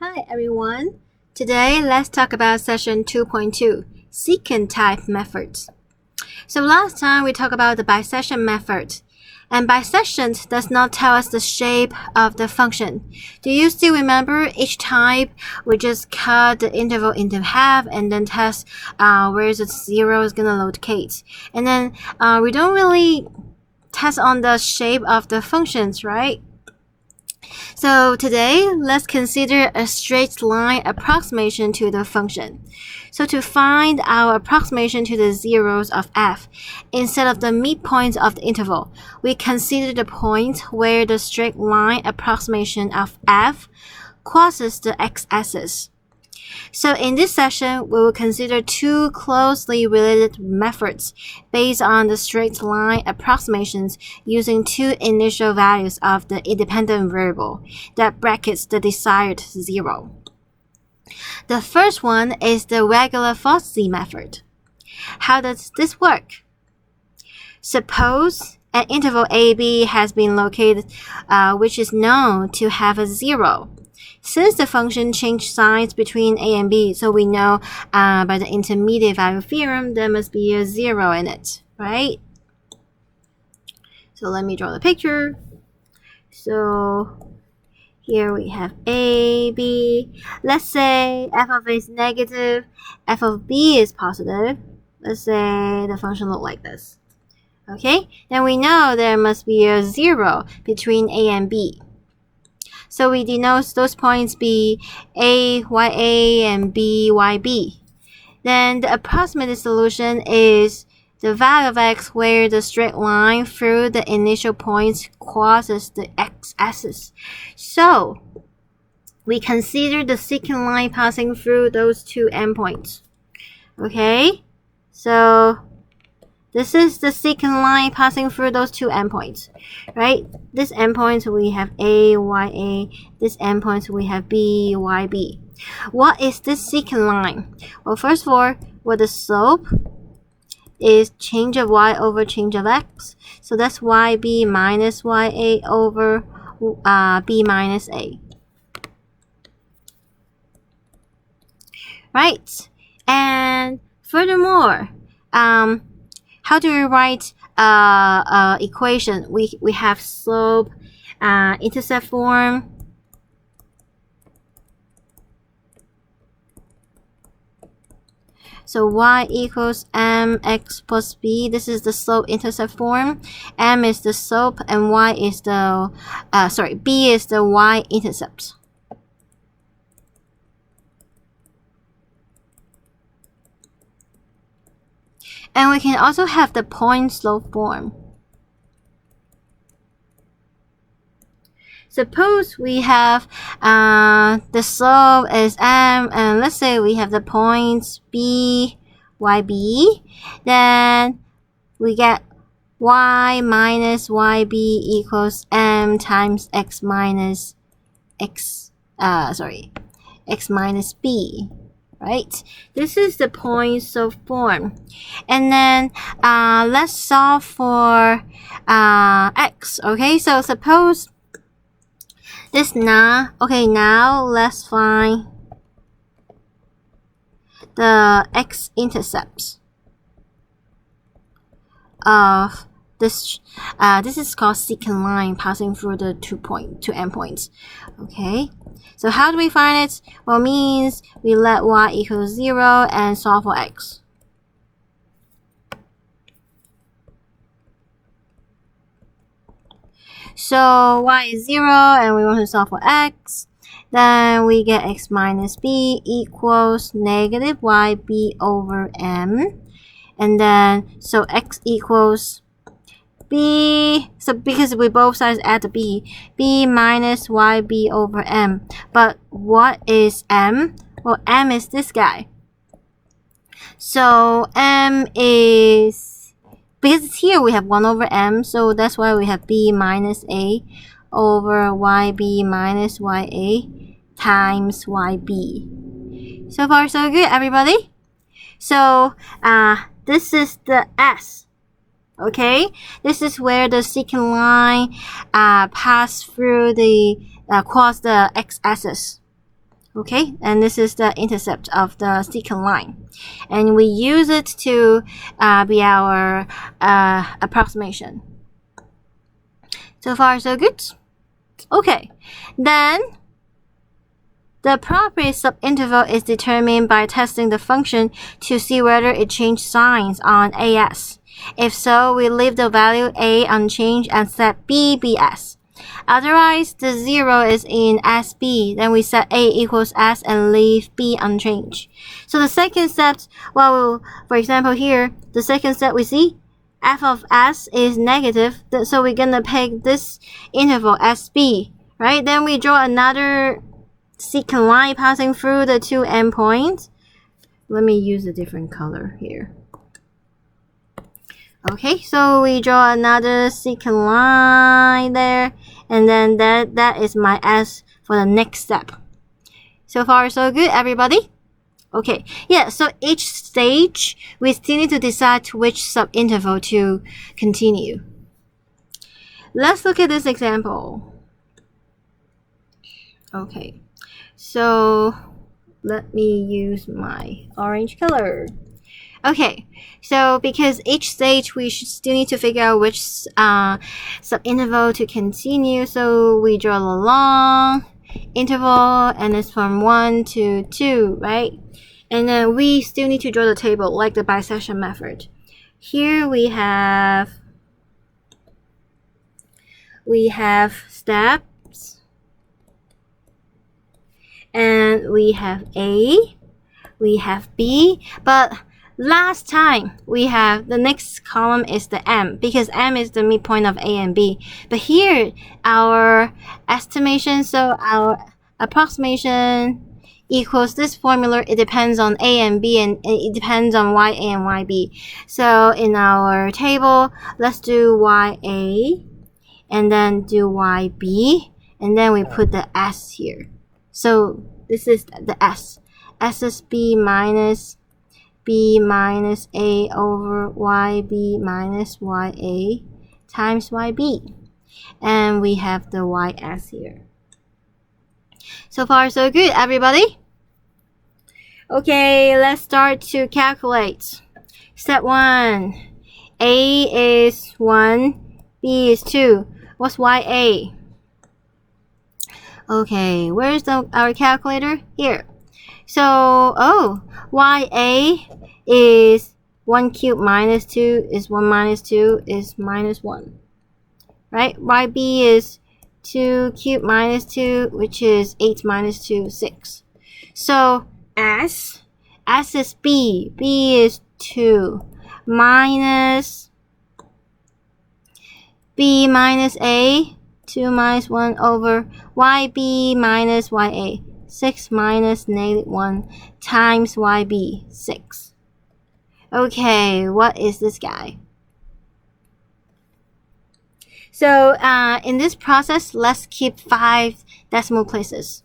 Hi everyone. Today let's talk about session 2.2, secant-type methods. So last time we talked about the bisection method. And bisection does not tell us the shape of the function. Do you still remember each type we just cut the interval into half and then test where the zero is going to locate. And then we don't really test on the shape of the functions, right? So today, let's consider a straight line approximation to the function. So to find our approximation to the zeros of f, instead of the midpoint of the interval, we consider the point where the straight line approximation of f crosses the x-axis. So in this session, we will consider two closely related methods based on the straight line approximations using two initial values of the independent variable that brackets the desired zero. The first one is the regular Fuzzy method. How does this work? Suppose an interval AB has been located which is known to have a zero. Since the function changed signs between a and b, so we know by the intermediate value theorem there must be a zero in it, right? So let me draw the picture. So here we have a, b. Let's say f of a is negative, f of b is positive. Let's say the function looks like this. Okay, then we know there must be a zero between a and b. So we denote those points be a, ya, and b, yb. Then the approximate solution is the value of x where the straight line through the initial points crosses the x-axis. So we consider the secant line passing through those two endpoints. Okay, so this is the secant line passing through those two endpoints, right? This endpoint we have a, ya. This endpoint we have b, yb. What is this secant line? Well, first of all, the slope is change of y over change of x. So that's yb minus ya over b minus a. Right? And furthermore, how do we write equation? We have slope, intercept form. So y equals mx plus b. This is the slope intercept form. M is the slope and y is the b is the y intercept. And we can also have the point slope form. Suppose we have the slope is m, and let's say we have the points b, yb. Then we get y minus yb equals m times x minus b. Right? This is the point slope form. And then let's solve for x. Okay, so suppose this now. Okay, now let's find the x-intercepts of this. This is called secant line passing through the two endpoints. Okay. So how do we find it? Well, it means we let y equals 0 and solve for x. So y is 0 and we want to solve for x. Then we get x minus b equals negative yb over m. And then, so x equals b, so because we both sides add the b minus yb over m. But what is m? Well, m is this guy. So m is, because here we have 1 over m, so that's why we have b minus a over yb minus ya times yb. So far so good, everybody. So this is the s. Okay, this is where the secant line pass through the cross the x-axis. Okay, and this is the intercept of the secant line, and we use it to be our approximation. So far, so good. Okay, then the appropriate subinterval is determined by testing the function to see whether it changed signs on AS. If so, we leave the value A unchanged and set B BS. Otherwise, the 0 is in SB, then we set A equals S and leave B unchanged. So the second step, well, for example here, the second step we see, f of S is negative, so we're gonna pick this interval SB, right? Then we draw another secant line passing through the two endpoints. Let me use a different color here. Okay, so we draw another secant line there, and then that is my S for the next step. So far, so good, everybody? Okay, yeah, so each stage, we still need to decide which subinterval to continue. Let's look at this example. Okay, so let me use my orange color. Okay, so because each stage we should still need to figure out which subinterval to continue, so we draw the long interval and it's from 1 to 2, right? And then we still need to draw the table like the bisection method. Here we have steps, and we have A, we have B, but last time we have the next column is the M, because M is the midpoint of A and B. But here our estimation, so our approximation equals this formula. It depends on A and B, and it depends on YA and YB. So in our table, let's do YA and then do YB, and then we put the S here. So this is the S. S is B minus A over YB minus YA times YB. And we have the YS here. So far, so good, everybody? Okay, let's start to calculate. Step 1. A is 1, B is 2. What's YA? Okay, where's our calculator? Here. So, YA is 1 cubed minus 2 is 1 minus 2 is minus 1. Right? YB is 2 cubed minus 2, which is 8 minus 2, 6. So, S is B. B is 2 minus B minus A, 2 minus 1 over YB minus YA, 6 minus negative 1 times YB, 6. Okay, what is this guy? So in this process, let's keep 5 decimal places.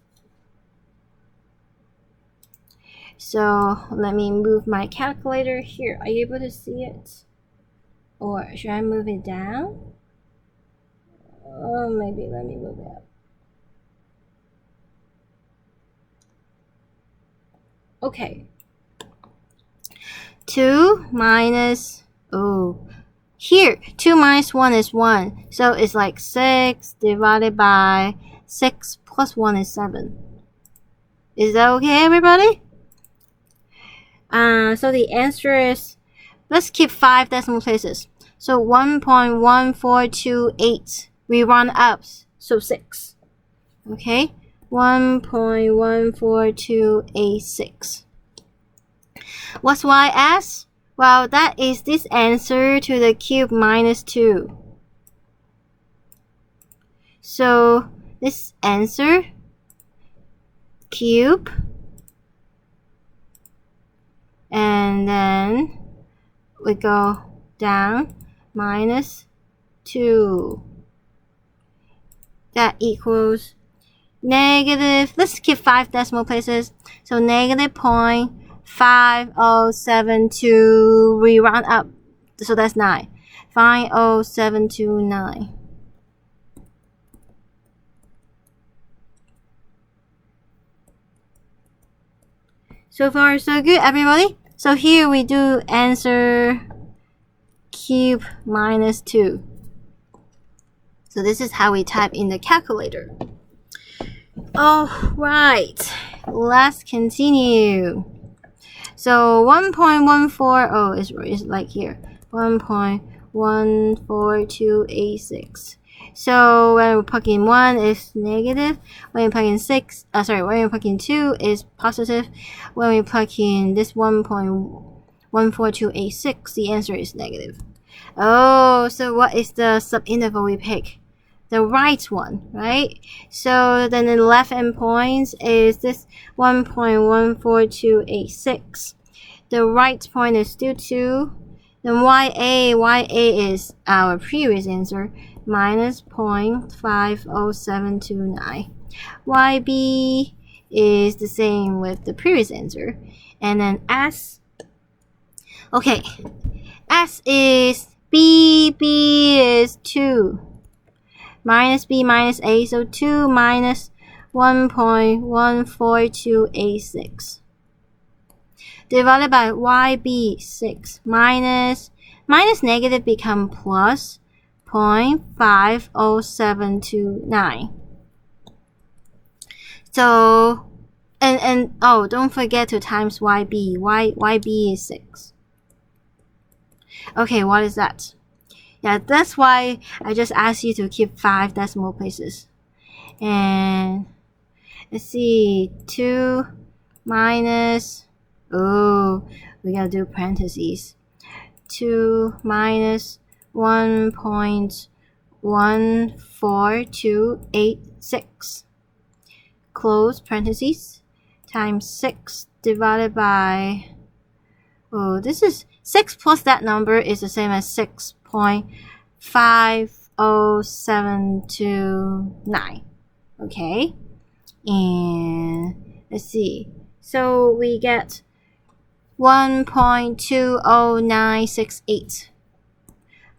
So let me move my calculator here. Are you able to see it? Or should I move it down? Oh, maybe let me move it up. Okay. 2 minus, here, 2 minus 1 is 1. So it's like 6 divided by 6 plus 1 is 7. Is that okay, everybody? So the answer is, let's keep 5 decimal places. So 1.1428. We round up, so 6. Okay, 1.14286. What's YS? Well, that is this answer to the cube minus 2. So this answer, cube, and then we go down, minus 2. That equals negative, let's keep 5 decimal places. So negative 0.5072, we round up, so that's 9. 50729. So far, so good, everybody. So here we do answer cube minus 2. So this is how we type in the calculator. Alright, let's continue. So 1.14, oh, it's like here. 1.14286. So when we plug in 1 is negative. When we plug in when we plug in 2 is positive. When we plug in this 1.14286, the answer is negative. Oh, so what is the subinterval we pick? The right one, right? So then the left endpoint is this 1.14286. The right point is still 2. Then YA is our previous answer, minus 0.50729. YB is the same with the previous answer. And then S, okay, S is B is 2. Minus B minus A, so 2 minus 1.14286. Divided by YB, 6. Minus negative become plus 0.50729. So, and oh, don't forget to times YB. YB is 6. Okay, what is that? Yeah, that's why I just asked you to keep 5 decimal places. And let's see, 2 minus, oh, we gotta do parentheses. 2 minus 1.14286. Close parentheses. Times 6 divided by, oh, this is 6 plus that number is the same as 6.50729. Okay, and let's see. So we get 1.20968.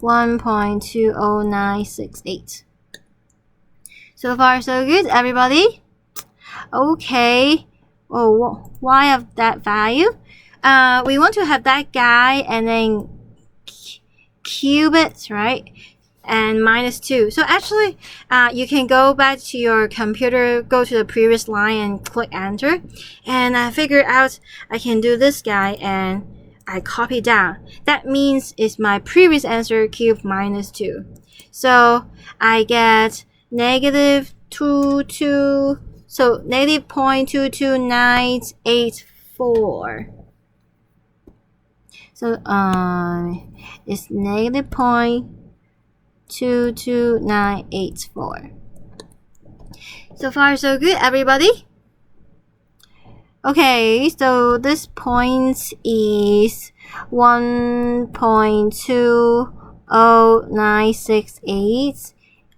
1.20968. So far, so good, everybody. Okay. Oh, why of that value? We want to have that guy and then cube it, right? And minus 2. So actually, you can go back to your computer, go to the previous line and click enter. And I figured out I can do this guy and I copy down. That means it's my previous answer cube minus 2. So I get negative 22. So negative 0.22984. So it's negative 0.22984. So far, so good, everybody. Okay, so this point is 1.20968.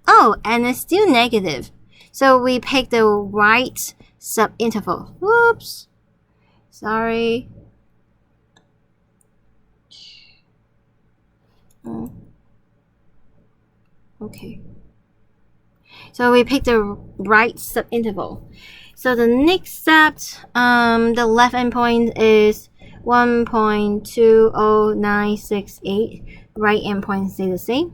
Oh, and it's still negative. So we pick the right subinterval. Whoops. Sorry. Okay. So we pick the right subinterval. So the next step, the left endpoint is 1.20968. Right endpoint stay the same.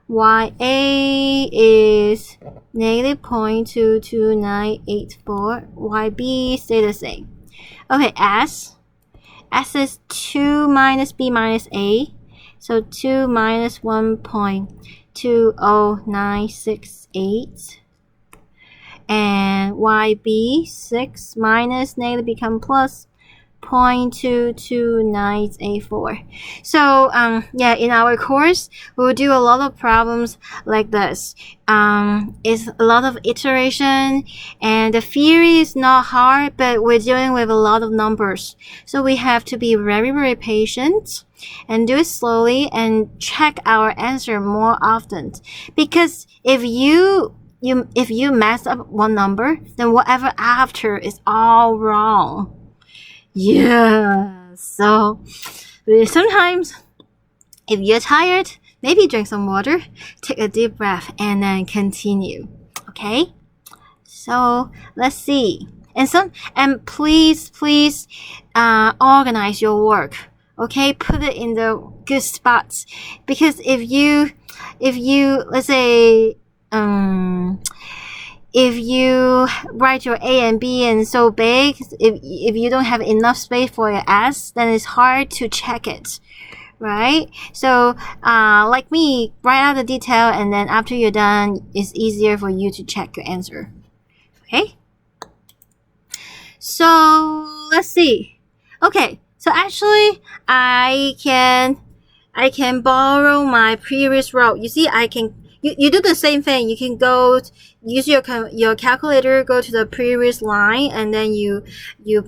YA is negative 0.22984. YB stay the same. Okay, S is 2 minus B minus A. So 2 minus 1.20968. And YB, 6 minus negative become plus 0.22984. So yeah, in our course we'll do a lot of problems like this. It's a lot of iteration and the theory is not hard, but we're dealing with a lot of numbers, so we have to be very, very patient and do it slowly and check our answer more often, because if you mess up one number, then whatever after is all wrong. Yeah, so sometimes if you're tired, maybe drink some water, take a deep breath, and then continue. Okay, so let's see. And please organize your work. Okay, put it in the good spots, because if you let's say if you write your A and B and so big, if you don't have enough space for your S, then it's hard to check it, right? So like me, write out the detail, and then after you're done, it's easier for you to check your answer. Okay, so let's see. Okay, so actually I can borrow my previous row. You see, you do the same thing. You can go use your calculator, go to the previous line, and then you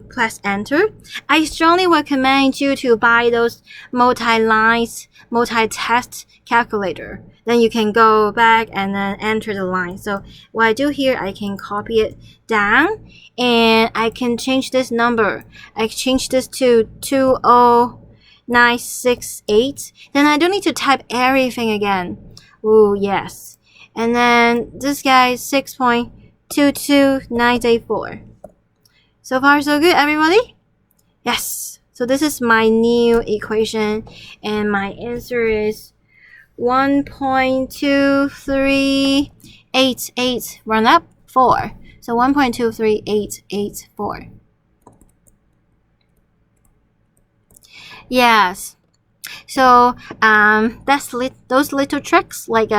press enter. I strongly recommend you to buy those multi-lines, multi-test calculator. Then you can go back and then enter the line. So what I do here, I can copy it down, and I can change this number. I change this to 20968. Then I don't need to type everything again. Ooh, yes. And then this guy is 6.22984. So far, so good, everybody? Yes. So this is my new equation, and my answer is 1.2388 round up 4. So 1.23884. Yes. So that's those little tricks, like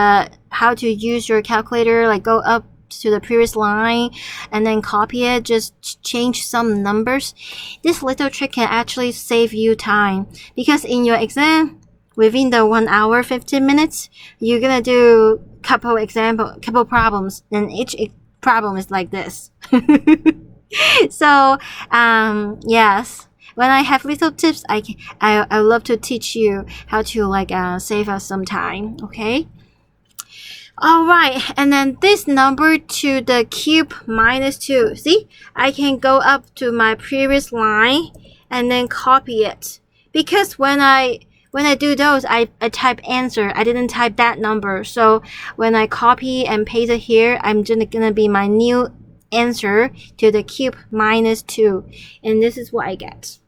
how to use your calculator, like go up to the previous line and then copy it, just change some numbers. This little trick can actually save you time, because in your exam, within the 1 hour 15 minutes, you're gonna do couple problems, and each problem is like this. So yes. When I have little tips, I love to teach you how to like save us some time. Okay. All right, and then this number to the cube minus 2. See, I can go up to my previous line and then copy it, because when I do those, I type answer. I didn't type that number. So when I copy and paste it here, I'm just gonna be my new answer to the cube minus 2, and this is what I get.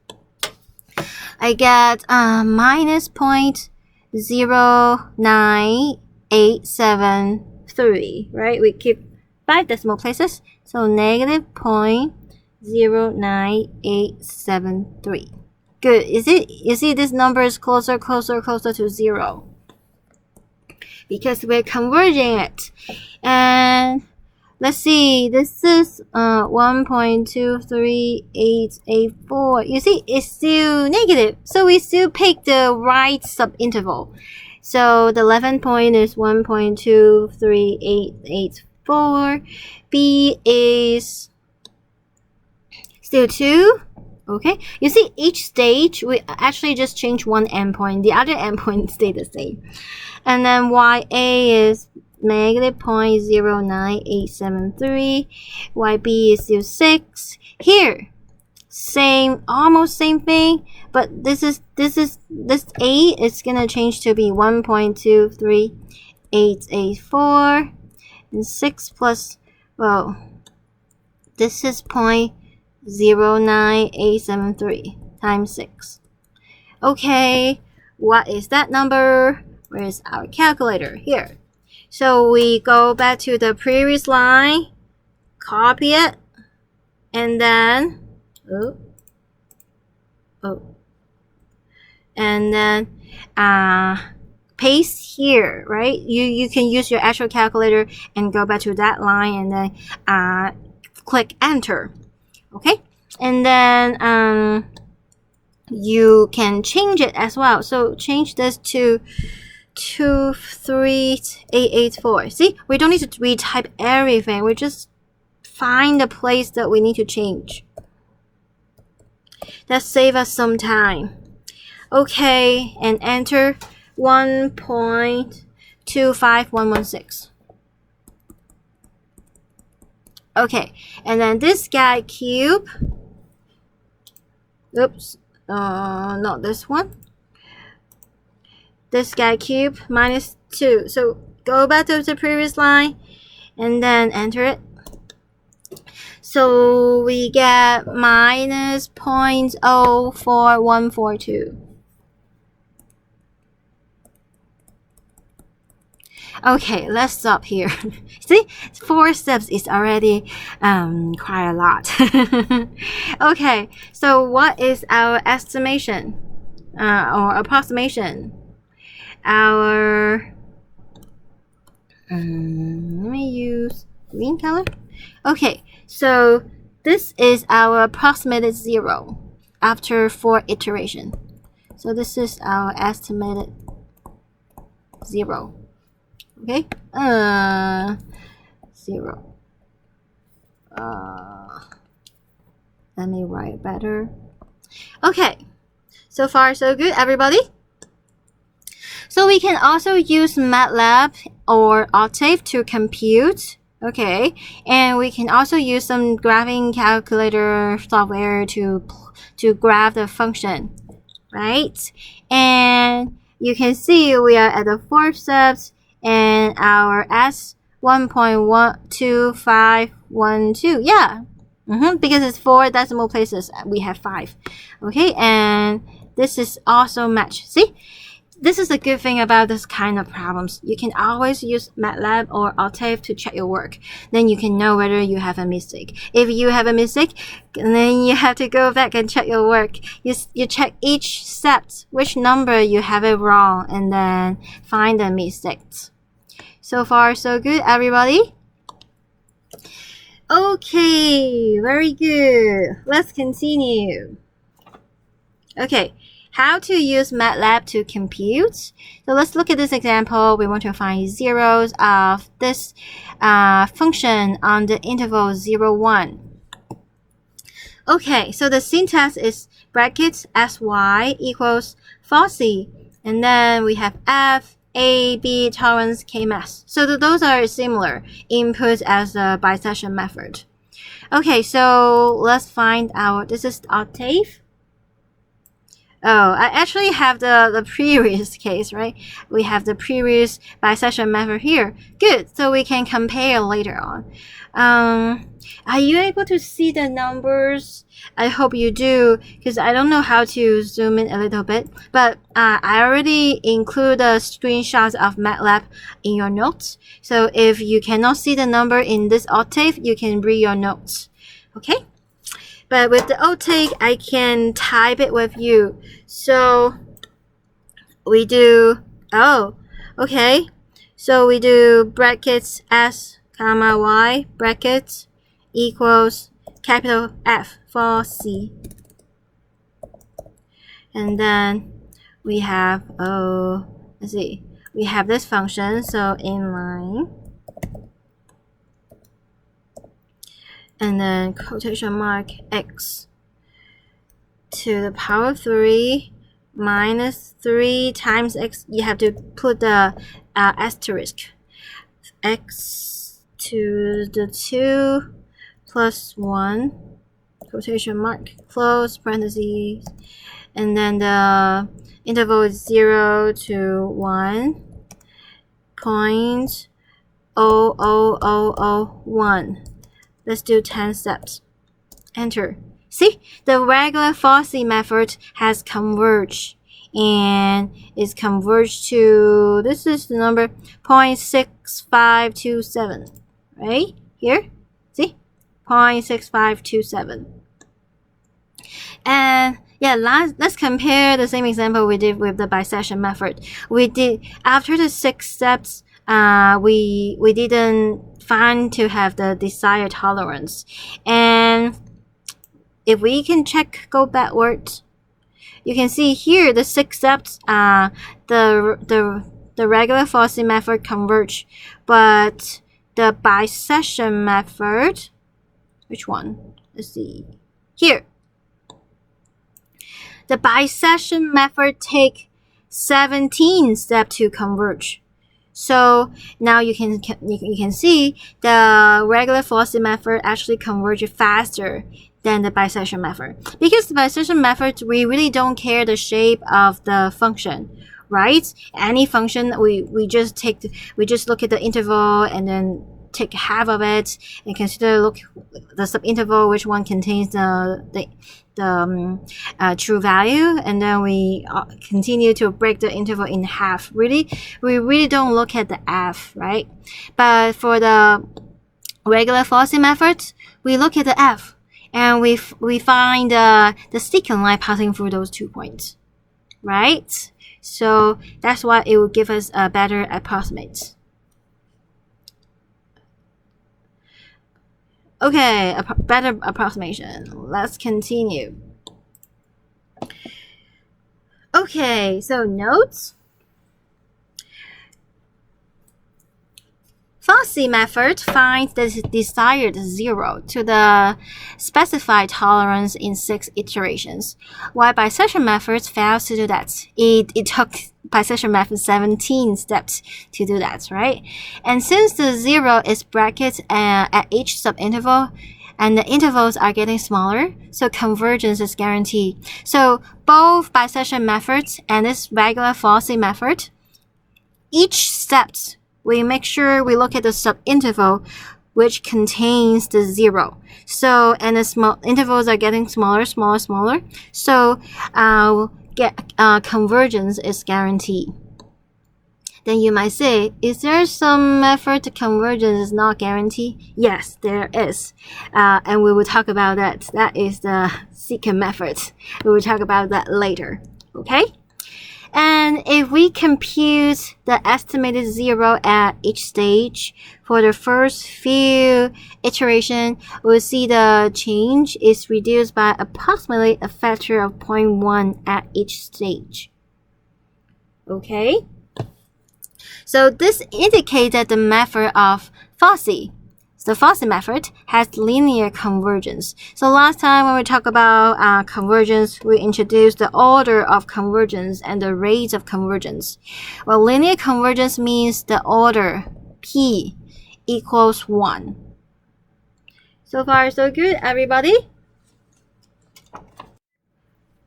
I get minus 0.09873, right? We keep 5 decimal places, so negative 0.09873. Good. You see this number is closer to 0, because we're converging it. And let's see, this is 1.23884. You see, it's still negative, so we still pick the right subinterval. So the 11 point is 1.23884. B is still 2. Okay, you see, each stage we actually just change one endpoint. The other endpoint stay the same. And then YA is negative 0.09873. YB is still 6. Here, almost same thing, but this A is gonna change to be 1.23884, and 6 plus, well, this is 0.09873 times 6. Okay, what is that number? Where is our calculator? Here. So we go back to the previous line, copy it, and then and then paste here, right? You can use your actual calculator and go back to that line, and then click enter. Okay, and then you can change it as well. So change this to 23884. See, we don't need to retype everything. We just find the place that we need to change. That saves us some time. Okay, and enter 1.25116. Okay, and then this guy cube. Oops, not this one. This guy cube minus 2. So go back to the previous line and then enter it. So we get minus 0.04142. Okay, let's stop here. See, 4 steps is already quite a lot. Okay, so what is our estimation or approximation? Our let me use green color. Okay, so this is our approximated 0 after 4 iteration. So this is our estimated 0. Okay, 0. Let me write better. Okay, so far so good, everybody. So we can also use MATLAB or Octave to compute. Okay, and we can also use some graphing calculator software to graph the function, right? And you can see we are at the 4th steps, and our S 1.12512. Yeah, because it's 4 decimal places, we have 5. Okay, and this is also matched. See? This is a good thing about this kind of problems. You can always use MATLAB or Octave to check your work. Then you can know whether you have a mistake. If you have a mistake, then you have to go back and check your work. You check each step, which number you have it wrong, and then find the mistakes. So far, so good, everybody? Okay, very good. Let's continue. Okay. How to use MATLAB to compute. So let's look at this example. We want to find zeros of this function on the interval 0, 1. Okay, so the syntax is brackets sy equals falsy, and then we have f, a, b, tolerance, k mass. So those are similar inputs as the bisection method. Okay, so let's find our, this is Octave. Oh, I actually have the previous case, right? We have the previous bisection method here. Good, so we can compare later on. Are you able to see the numbers? I hope you do, because I don't know how to zoom in a little bit. But I already include the screenshots of MATLAB in your notes. So if you cannot see the number in this Octave, you can read your notes. Okay? But with the Octave, I can type it with you. So we do, okay. So we do brackets s, comma, y, brackets equals capital F for C. And then we have, let's see, we have this function, so inline. And then quotation mark x to the power 3 minus 3 times x. You have to put the asterisk. X to the 2 plus 1, quotation mark, close parentheses. And then the interval is 0 to 1, 0.00001. Let's do 10 steps. Enter. See, the regular falsy method has converged, and is converged to, this is the number 0.6527, right? Here, see, 0.6527. And yeah, let's compare the same example we did with the bisection method. We did, after the 6 steps, we didn't find to have the desired tolerance. And if we can check, go backwards, you can see here the 6 steps, the regular falsy method converge, but the bisection method, which one? Let's see. Here. The bisection method take 17 steps to converge. So now you can see the regular falsy method actually converges faster than the bisection method. Because the bisection method, we really don't care the shape of the function, right? Any function, we just look at the interval and then take half of it and consider look the subinterval which one contains the true value, and then we continue to break the interval in half. We really don't look at the f, right? But for the regular Fossey method, we look at the f and we find the secant line passing through those 2 points, right? So that's why it will give us a better approximate. Okay, a better approximation. Let's continue. Okay, so notes. Fossey method finds the desired zero to the specified tolerance in 6 iterations, while bisection method fails to do that. It took bisection method 17 steps to do that, right? And since the zero is bracketed at each subinterval, and the intervals are getting smaller, so convergence is guaranteed. So both bisection methods and this regular Fossey method, each step we make sure we look at the subinterval which contains the zero. So, and the small intervals are getting smaller. So, convergence is guaranteed. Then you might say, is there some method to convergence is not guaranteed? Yes, there is. And we will talk about that. That is the secant method. We will talk about that later. Okay? And if we compute the estimated zero at each stage for the first few iterations, we'll see the change is reduced by approximately a factor of 0.1 at each stage. Okay? So this indicates that the method of Fossey, the Fossey method, has linear convergence. So last time when we talked about convergence, we introduced the order of convergence and the rates of convergence. Well, linear convergence means the order p equals 1. So far, so good, everybody?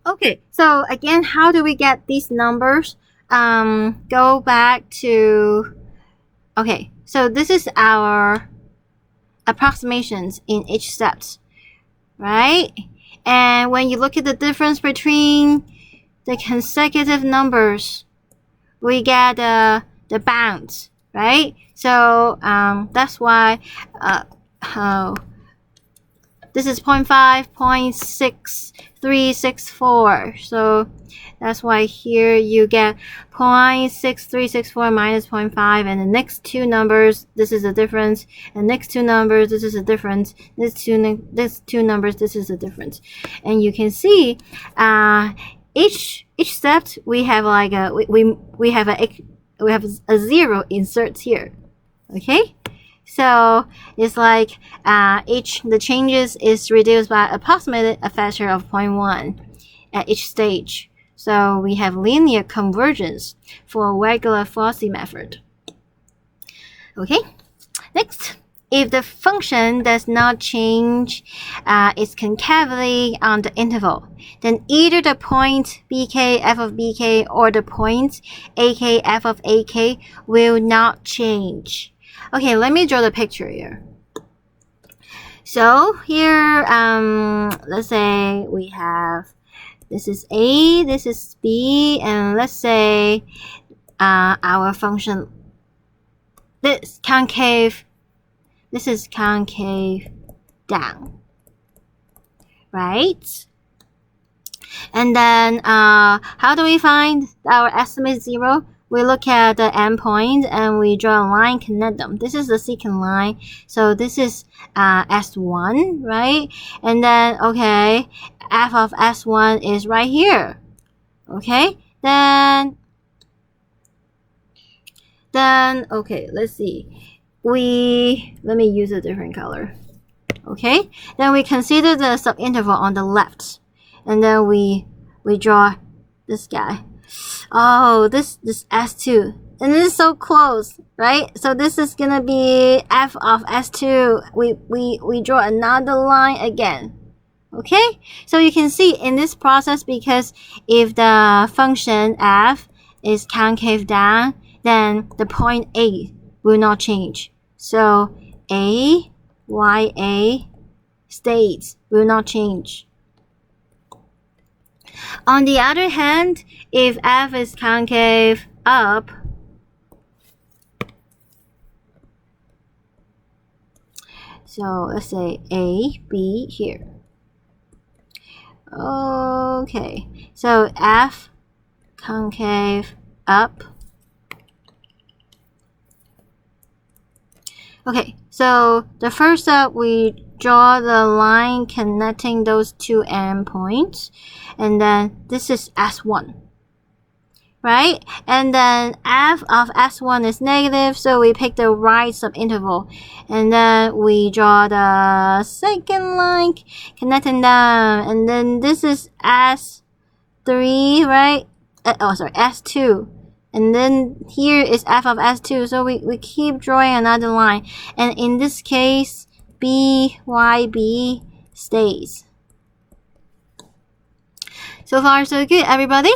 Okay, so again, how do we get these numbers? Go back to, okay, so this is our approximations in each steps, right? And when you look at the difference between the consecutive numbers, we get the bounds, right? So that's why this is 0.5, 0.6364. So that's why here you get 0.6364 minus 0.5, and the next two numbers, this is the difference, and next two numbers, this is the difference, these two numbers, this is the difference. And you can see each step we have like we have a zero insert here. Okay, so it's like the changes is reduced by approximately a factor of 0.1 at each stage. So we have linear convergence for a regular Fossey method. Okay, next, if the function does not change its concavity on the interval, then either the point bk f of bk or the point ak f of ak will not change. Okay, let me draw the picture here. So here, let's say we have, this is A, this is B, and let's say our function, this is concave down, right? And then how do we find our estimate zero? We look at the endpoint and we draw a line, connect them. This is the secant line. So this is S1, right? And then, okay, f of S1 is right here. Okay, then okay, let's see. Let me use a different color. Okay, then we consider the subinterval on the left. And then we draw this guy. Oh, this S2, and this is so close, right? So this is gonna be f of S2. We draw another line again. Okay, so you can see in this process, because if the function f is concave down, then the point A will not change. So A, YA stays, will not change. On the other hand, if F is concave up, so let's say A, B here. Okay, so F concave up. Okay, so the first step, we draw the line connecting those two endpoints, and then this is S1, right? And then F of S1 is negative, so we pick the right subinterval, and then we draw the second line connecting them, and then this is S3, right? S2. And then here is F of S2, so we keep drawing another line. And in this case, BYB stays. So far, so good, everybody?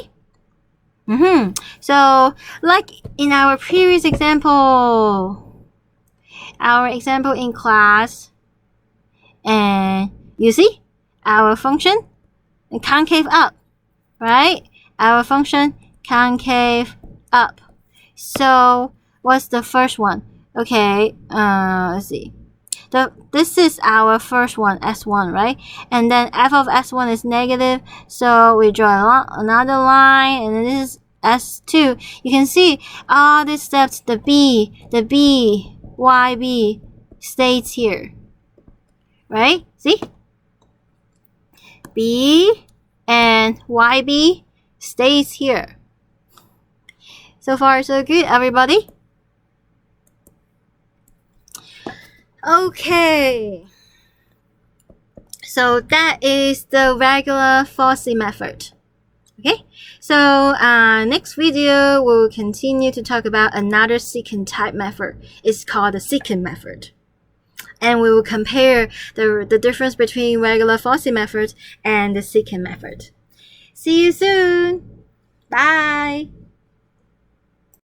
So, like in our previous example, in class, and you see, our function, concave up, right? Our function, concave up. So what's the first one? Okay, let's see. This is our first one, S1, right? And then F of S1 is negative, so we draw another line, and then this is S2. You can see all these steps, the B, YB stays here, right? See? B and YB stays here. So far, so good, everybody? Okay. So that is the regular Fossey method. Okay. So next video, we'll continue to talk about another secant-type method. It's called the secant method. And we will compare the difference between regular Fossey method and the secant method. See you soon. Bye.